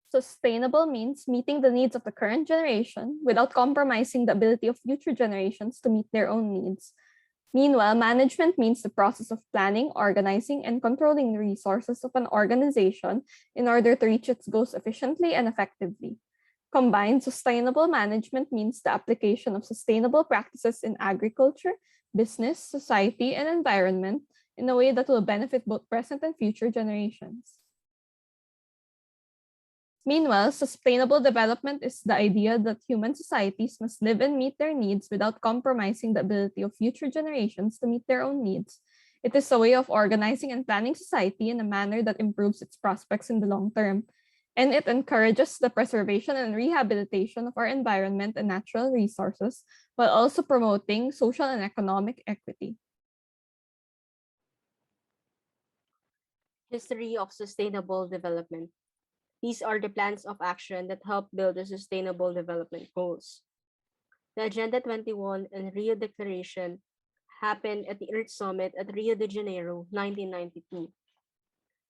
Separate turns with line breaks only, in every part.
Sustainable means meeting the needs of the current generation without compromising the ability of future generations to meet their own needs. Meanwhile, management means the process of planning, organizing, and controlling the resources of an organization in order to reach its goals efficiently and effectively. Combined, sustainable management means the application of sustainable practices in agriculture, business, society, and environment in a way that will benefit both present and future generations. Meanwhile, sustainable development is the idea that human societies must live and meet their needs without compromising the ability of future generations to meet their own needs. It is a way of organizing and planning society in a manner that improves its prospects in the long term, and it encourages the preservation and rehabilitation of our environment and natural resources while also promoting social and economic equity.
History of sustainable development. These are the plans of action that help build the Sustainable Development Goals. The Agenda 21 and Rio Declaration happened at the Earth Summit at Rio de Janeiro, 1992.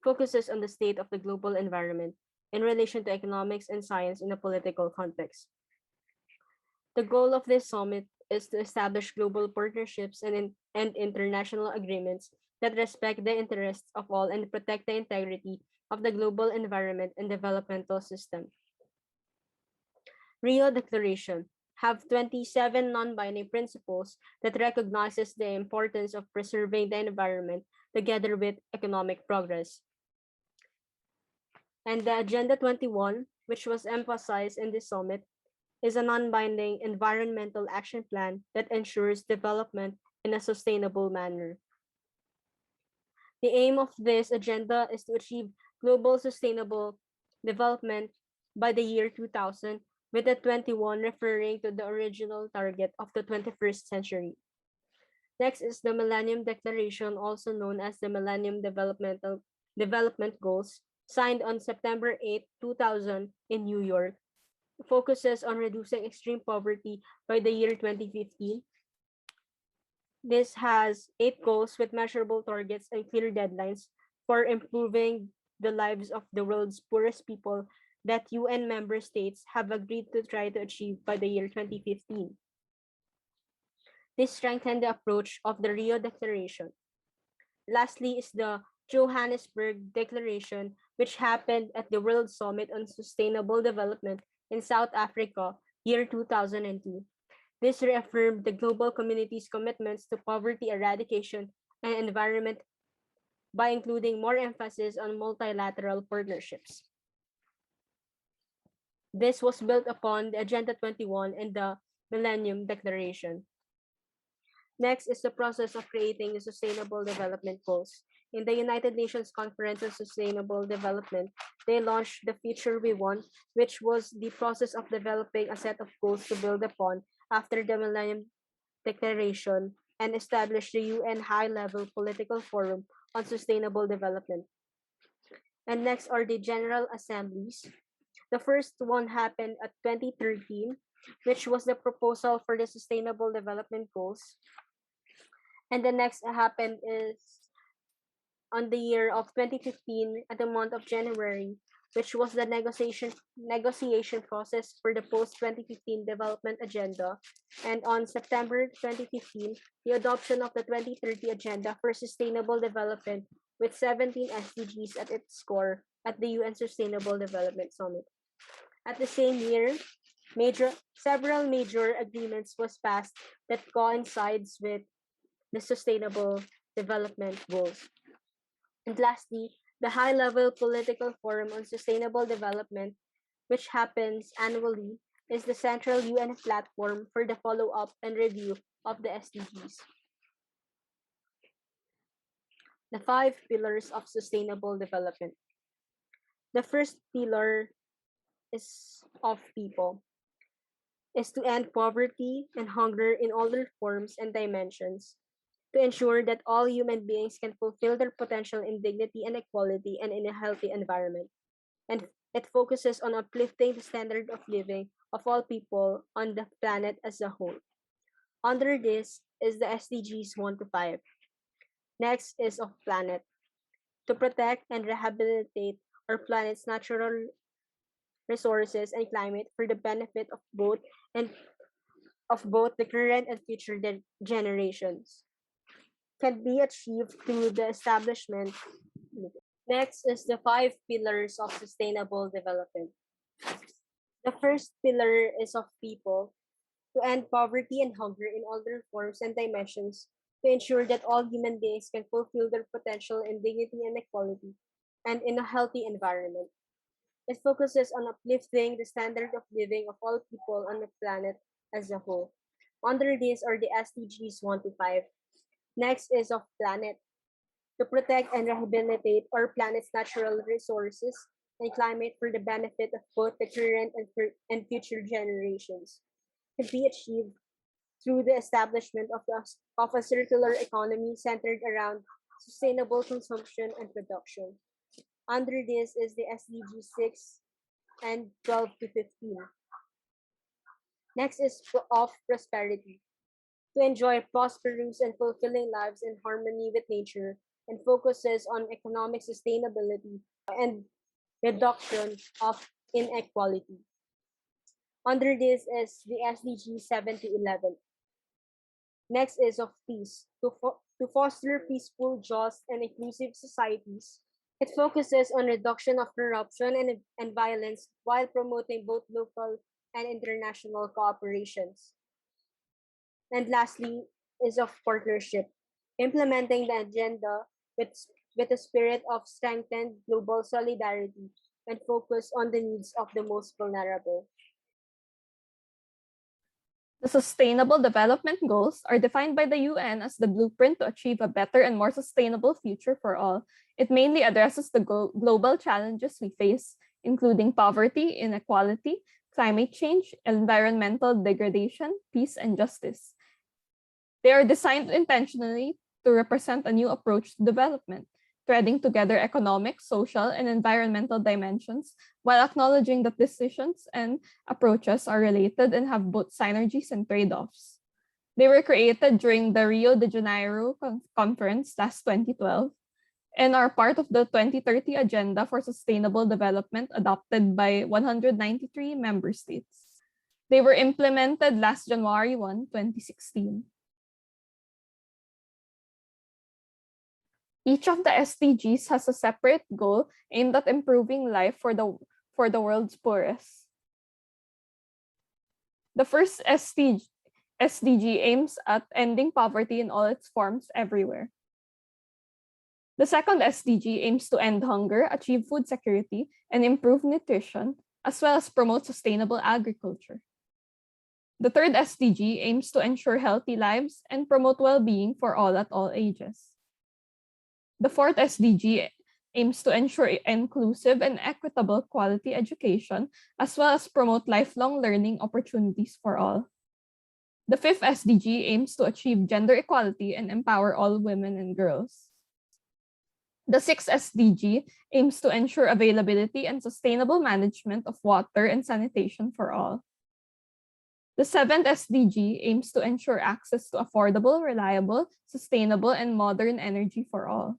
Focuses on the state of the global environment in relation to economics and science in a political context. The goal of this summit is to establish global partnerships and international agreements that respect the interests of all and protect the integrity of the global environment and developmental system. Rio Declaration have 27 non-binding principles that recognizes the importance of preserving the environment together with economic progress. And the Agenda 21, which was emphasized in this summit, is a non-binding environmental action plan that ensures development in a sustainable manner. The aim of this agenda is to achieve global sustainable development by the year 2000, with the 21 referring to the original target of the 21st century. Next is the Millennium Declaration, also known as the Millennium Development Goals, signed on September 8, 2000 in New York. Focuses on reducing extreme poverty by the year 2015. This has 8 goals with measurable targets and clear deadlines for improving the lives of the world's poorest people that UN member states have agreed to try to achieve by the year 2015. This strengthened the approach of the Rio Declaration. Lastly is the Johannesburg Declaration, which happened at the World Summit on Sustainable Development in South Africa, year 2002. This reaffirmed the global community's commitments to poverty eradication and environment by including more emphasis on multilateral partnerships. This was built upon the Agenda 21 and the Millennium Declaration. Next is the process of creating the Sustainable Development Goals. In the United Nations Conference on Sustainable Development, they launched the Future We Want, which was the process of developing a set of goals to build upon after the Millennium Declaration and established the UN High-Level Political Forum on Sustainable Development. And next are the General Assemblies. The first one happened at 2013, which was the proposal for the Sustainable Development Goals. And the next happened is on the year of 2015 at the month of January, which was the negotiation process for the post-2015 development agenda. And on September 2015, the adoption of the 2030 Agenda for Sustainable Development with 17 SDGs at its core at the UN Sustainable Development Summit. At the same year, several major agreements was passed that coincides with the Sustainable Development Goals. And lastly, the High-Level Political Forum on Sustainable Development, which happens annually, is the central UN platform for the follow-up and review of the SDGs. The 5 pillars of sustainable development. The first pillar is of people, is to end poverty and hunger in all their forms and dimensions, to ensure that all human beings can fulfill their potential in dignity and equality and in a healthy environment. And it focuses on uplifting the standard of living of all people on the planet as a whole. Under this is the SDGs 1 to 5. Next is of planet, to protect and rehabilitate our planet's natural resources, and climate for the benefit of both the current and future generations can be achieved through the establishment. Next is the five pillars of sustainable development. The first pillar is of people, to end poverty and hunger in all their forms and dimensions, to ensure that all human beings can fulfill their potential in dignity and equality, and in a healthy environment. It focuses on uplifting the standard of living of all people on the planet as a whole. Under this are the SDGs 1 to 5. Next is of planet, to protect and rehabilitate our planet's natural resources and climate for the benefit of both the current and future generations. To be achieved through the establishment of a circular economy centered around sustainable consumption and production. Under this is the SDG 6 and 12 to 15. Next is of prosperity, to enjoy prosperous and fulfilling lives in harmony with nature, and focuses on economic sustainability and reduction of inequality. Under this is the SDG 7 to 11. Next is of peace, to foster peaceful, just, and inclusive societies. It focuses on reduction of corruption and violence while promoting both local and international cooperations. And lastly is of partnership, implementing the agenda with, with a spirit of strengthened global solidarity and focus on the needs of the most vulnerable.
The Sustainable Development Goals are defined by the UN as the blueprint to achieve a better and more sustainable future for all. It mainly addresses the global challenges we face, including poverty, inequality, climate change, environmental degradation, peace, and justice. They are designed intentionally to represent a new approach to development, threading together economic, social, and environmental dimensions while acknowledging that decisions and approaches are related and have both synergies and trade-offs. They were created during the Rio de Janeiro conference last 2012 and are part of the 2030 Agenda for Sustainable Development adopted by 193 member states. They were implemented last January 1, 2016. Each of the SDGs has a separate goal aimed at improving life for the world's poorest. The first SDG aims at ending poverty in all its forms everywhere. The second SDG aims to end hunger, achieve food security, and improve nutrition, as well as promote sustainable agriculture. The third SDG aims to ensure healthy lives and promote well-being for all at all ages. The fourth SDG aims to ensure inclusive and equitable quality education, as well as promote lifelong learning opportunities for all. The fifth SDG aims to achieve gender equality and empower all women and girls. The sixth SDG aims to ensure availability and sustainable management of water and sanitation for all. The seventh SDG aims to ensure access to affordable, reliable, sustainable, and modern energy for all.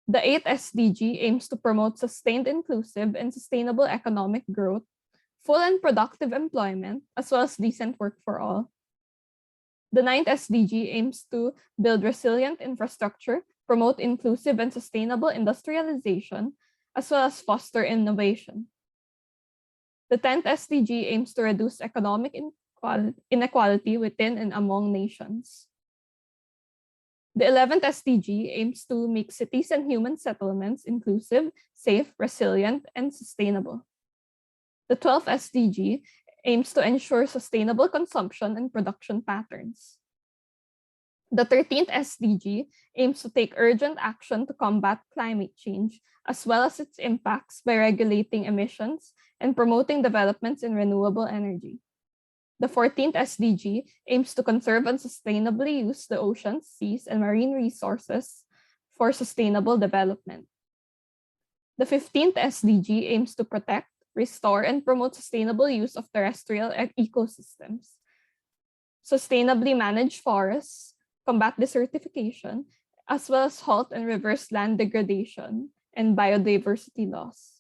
The eighth SDG aims to promote sustained, inclusive, and sustainable economic growth, full and productive employment, as well as decent work for all. The ninth SDG aims to build resilient infrastructure, promote inclusive and sustainable industrialization, as well as foster innovation. The 10th SDG aims to reduce economic inequality within and among nations. The 11th SDG aims to make cities and human settlements inclusive, safe, resilient, and sustainable. The 12th SDG aims to ensure sustainable consumption and production patterns. The 13th SDG aims to take urgent action to combat climate change, as well as its impacts by regulating emissions and promoting developments in renewable energy. The 14th SDG aims to conserve and sustainably use the oceans, seas, and marine resources for sustainable development. The 15th SDG aims to protect, restore, and promote sustainable use of terrestrial ecosystems, sustainably manage forests, combat desertification, as well as halt and reverse land degradation and biodiversity loss.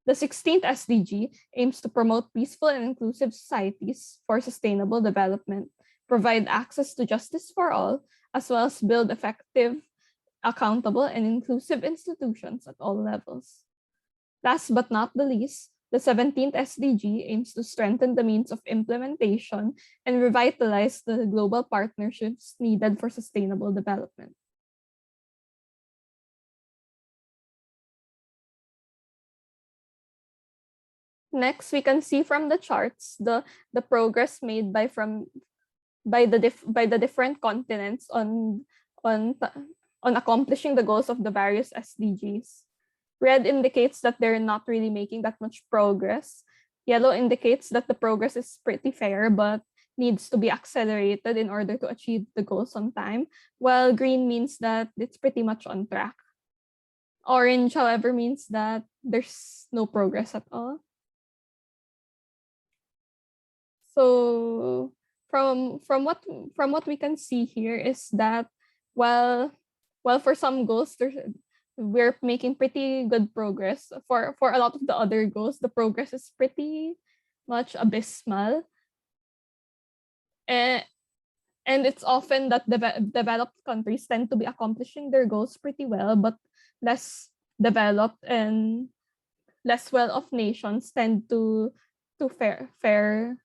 The 16th SDG aims to promote peaceful and inclusive societies for sustainable development, provide access to justice for all, as well as build effective, accountable, and inclusive institutions at all levels. Last but not the least, the 17th SDG aims to strengthen the means of implementation and revitalize the global partnerships needed for sustainable development. Next, we can see from the charts the progress made by the different continents on accomplishing the goals of the various SDGs. Red indicates that they're not really making that much progress. Yellow indicates that the progress is pretty fair, but needs to be accelerated in order to achieve the goals on time, while green means that it's pretty much on track. Orange, however, means that there's no progress at all. So from what we can see here is that while for some goals we're making pretty good progress, for a lot of the other goals the progress is pretty much abysmal. And it's often that developed countries tend to be accomplishing their goals pretty well, but less developed and less well-off nations tend to fare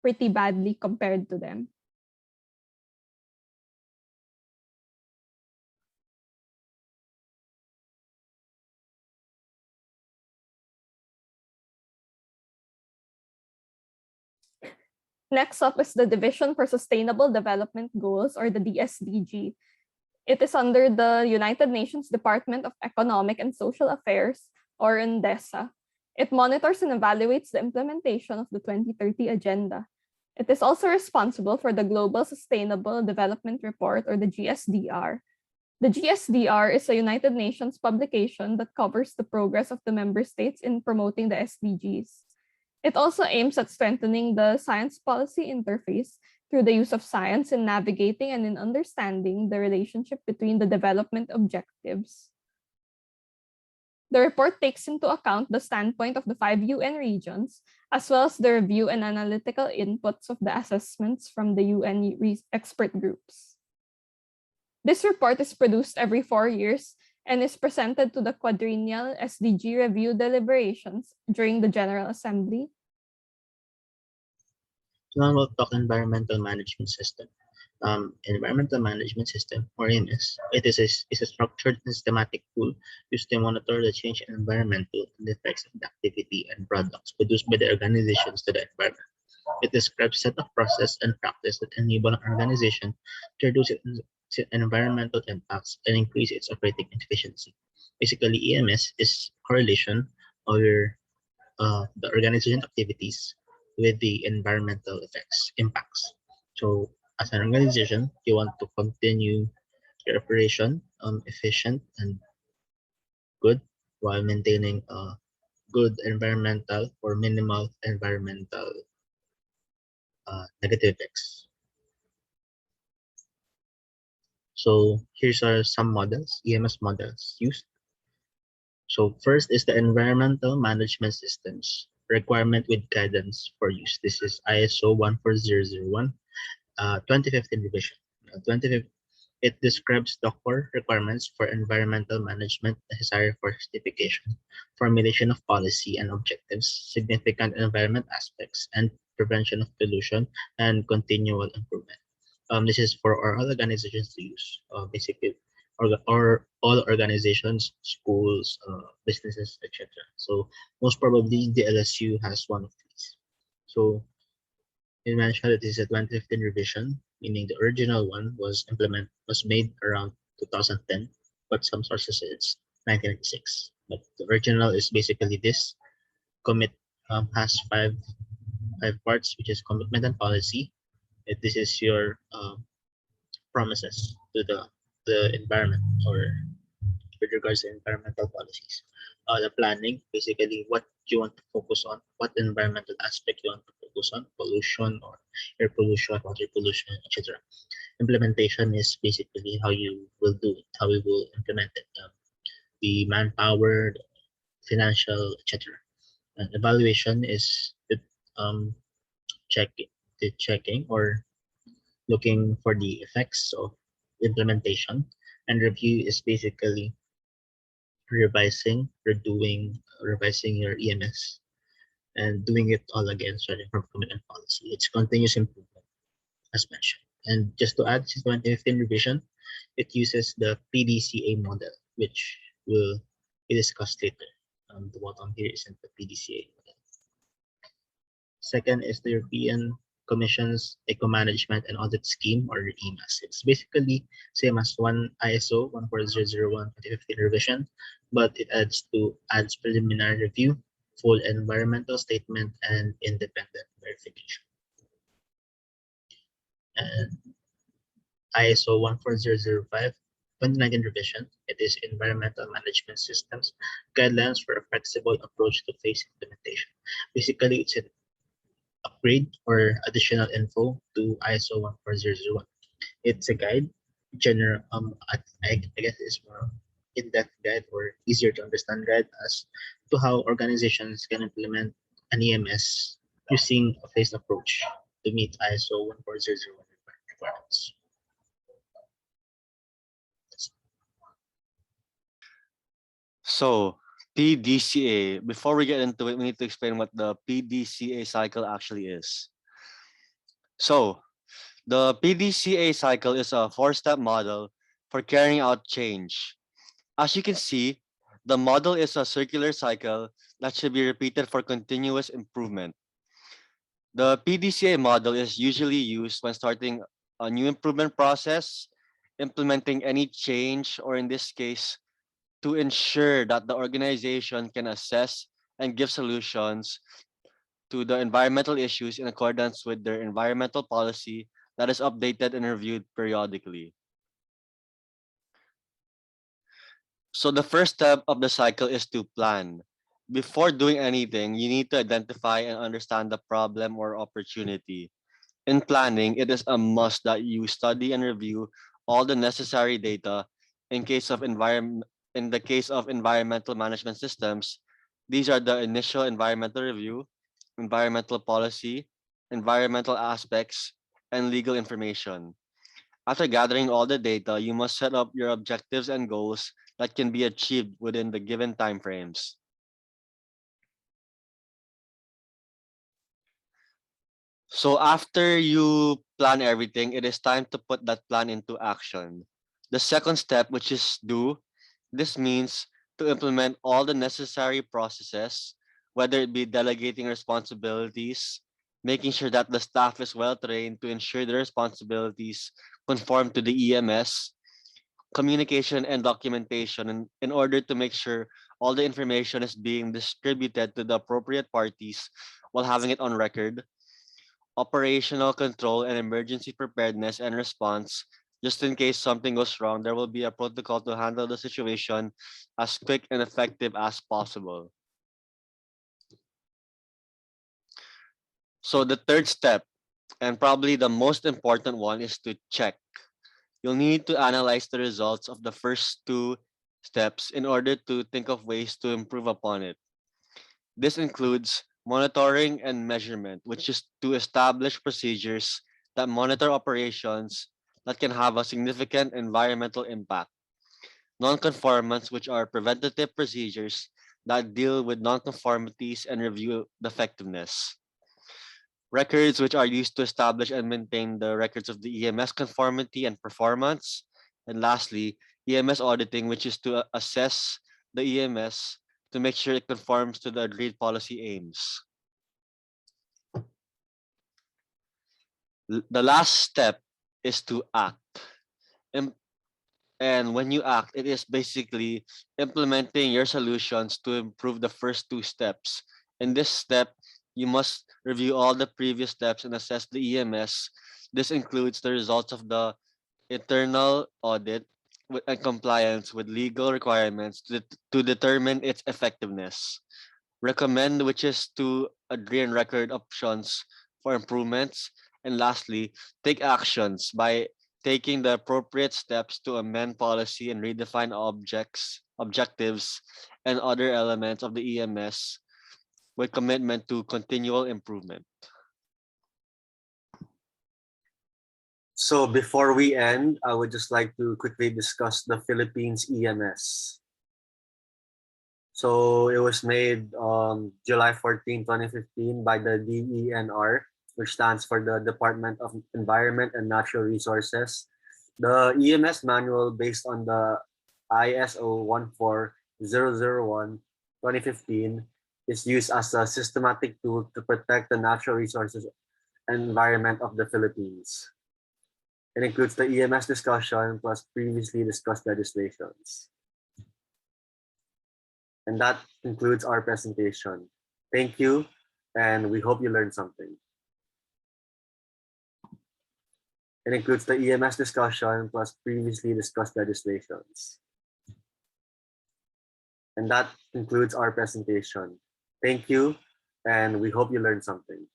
pretty badly compared to them. Next up is the Division for Sustainable Development Goals, or the DSDG. It is under the United Nations Department of Economic and Social Affairs, or UNDESA. It monitors and evaluates the implementation of the 2030 Agenda. It is also responsible for the Global Sustainable Development Report, or the GSDR. The GSDR is a United Nations publication that covers the progress of the member states in promoting the SDGs. It also aims at strengthening the science policy interface through the use of science in navigating and in understanding the relationship between the development objectives. The report takes into account the standpoint of the 5 UN regions, as well as the review and analytical inputs of the assessments from the UN expert groups. This report is produced every 4 years and is presented to the quadrennial SDG review deliberations during the General Assembly.
So now we'll talk environmental management system. Environmental management system, or EMS, it is a structured and systematic tool used to monitor the change in environmental and the effects of the activity and products produced by the organizations to the environment. It describes a set of process and practice that enable an organization to reduce its environmental impacts and increase its operating efficiency. Basically, EMS is correlation of the organization activities with the environmental impacts. So as an organization, you want to continue your operation efficient and good while maintaining good environmental or minimal environmental negative effects. So here's are some models, EMS models used. So first is the environmental management systems requirement with guidance for use. This is ISO 14001, 2015 revision. 2015, it describes the core requirements for environmental management necessary for certification, formulation of policy and objectives, significant environment aspects, and prevention of pollution and continual improvement. This is for all organizations to use, basically, or all organizations, schools, businesses, etc. So most probably the LSU has one of these. So it mentioned that this is a 2015 revision, meaning the original one was made around 2010, but some sources say it's 1996. But the original is basically this. Commit has five parts, which is commitment and policy. This is your promises to the environment, or with regards to environmental policies. The planning, basically what you want to focus on, what environmental aspect you want to focus on, pollution or air pollution, water pollution, etc. Implementation is basically how you will do it, how we will implement it. The manpower, financial, etc. And evaluation is um, check, the checking or looking for the effects of implementation, and review is basically revising your EMS and doing it all again, starting from commitment policy. It's continuous improvement, as mentioned. And just to add, since 2015 revision, it uses the PDCA model, which will be discussed later. The bottom here isn't the PDCA model. Second is the European Commission's Eco-Management and Audit Scheme, or EMAS. It's basically same as ISO 14001 2015 revision, but it adds preliminary review, full environmental statement, and independent verification. And ISO 14005 2019 revision, it is Environmental Management Systems Guidelines for a Flexible Approach to Phase Implementation. Basically, it's an upgrade or additional info to ISO 14001. It's a guide, general, I guess it's more in-depth guide or easier to understand guide as to how organizations can implement an EMS using a phased approach to meet ISO 14001 requirements.
So PDCA, before we get into it, we need to explain what the PDCA cycle actually is. So the PDCA cycle is a 4-step model for carrying out change. As you can see, the model is a circular cycle that should be repeated for continuous improvement. The PDCA model is usually used when starting a new improvement process, implementing any change, or in this case, to ensure that the organization can assess and give solutions to the environmental issues in accordance with their environmental policy that is updated and reviewed periodically. So the first step of the cycle is to plan. Before doing anything, you need to identify and understand the problem or opportunity. In planning, it is a must that you study and review all the necessary data in the case of environmental management systems. These are the initial environmental review, environmental policy, environmental aspects, and legal information. After gathering all the data, you must set up your objectives and goals that can be achieved within the given timeframes. So after you plan everything, it is time to put that plan into action. The second step, which is do, this means to implement all the necessary processes, whether it be delegating responsibilities, making sure that the staff is well trained to ensure the responsibilities conform to the EMS, communication and documentation in order to make sure all the information is being distributed to the appropriate parties while having it on record, operational control and emergency preparedness and response. Just in case something goes wrong, there will be a protocol to handle the situation as quick and effective as possible. So the third step, and probably the most important one, is to check. You'll need to analyze the results of the first two steps in order to think of ways to improve upon it. This includes monitoring and measurement, which is to establish procedures that monitor operations that can have a significant environmental impact. Nonconformance, which are preventative procedures that deal with nonconformities and review the effectiveness. Records, which are used to establish and maintain the records of the EMS conformity and performance. And lastly, EMS auditing, which is to assess the EMS to make sure it conforms to the agreed policy aims. The last step is to act. And when you act, it is basically implementing your solutions to improve the first two steps. In this step, you must review all the previous steps and assess the EMS. This includes the results of the internal audit and compliance with legal requirements to determine its effectiveness. Recommend, which is to agree and record options for improvements. And lastly, take actions by taking the appropriate steps to amend policy and redefine objects objectives, and other elements of the EMS with commitment to continual improvement.
So before we end, I would just like to quickly discuss the Philippines EMS. So it was made July 14, 2015 by the DENR, which stands for the Department of Environment and Natural Resources. The EMS manual based on the ISO 14001-2015 is used as a systematic tool to protect the natural resources and environment of the Philippines. It includes the EMS discussion plus previously discussed legislations. And that concludes our presentation. Thank you, and we hope you learned something. It includes the EMS discussion plus previously discussed legislations. And that concludes our presentation. Thank you, and we hope you learned something.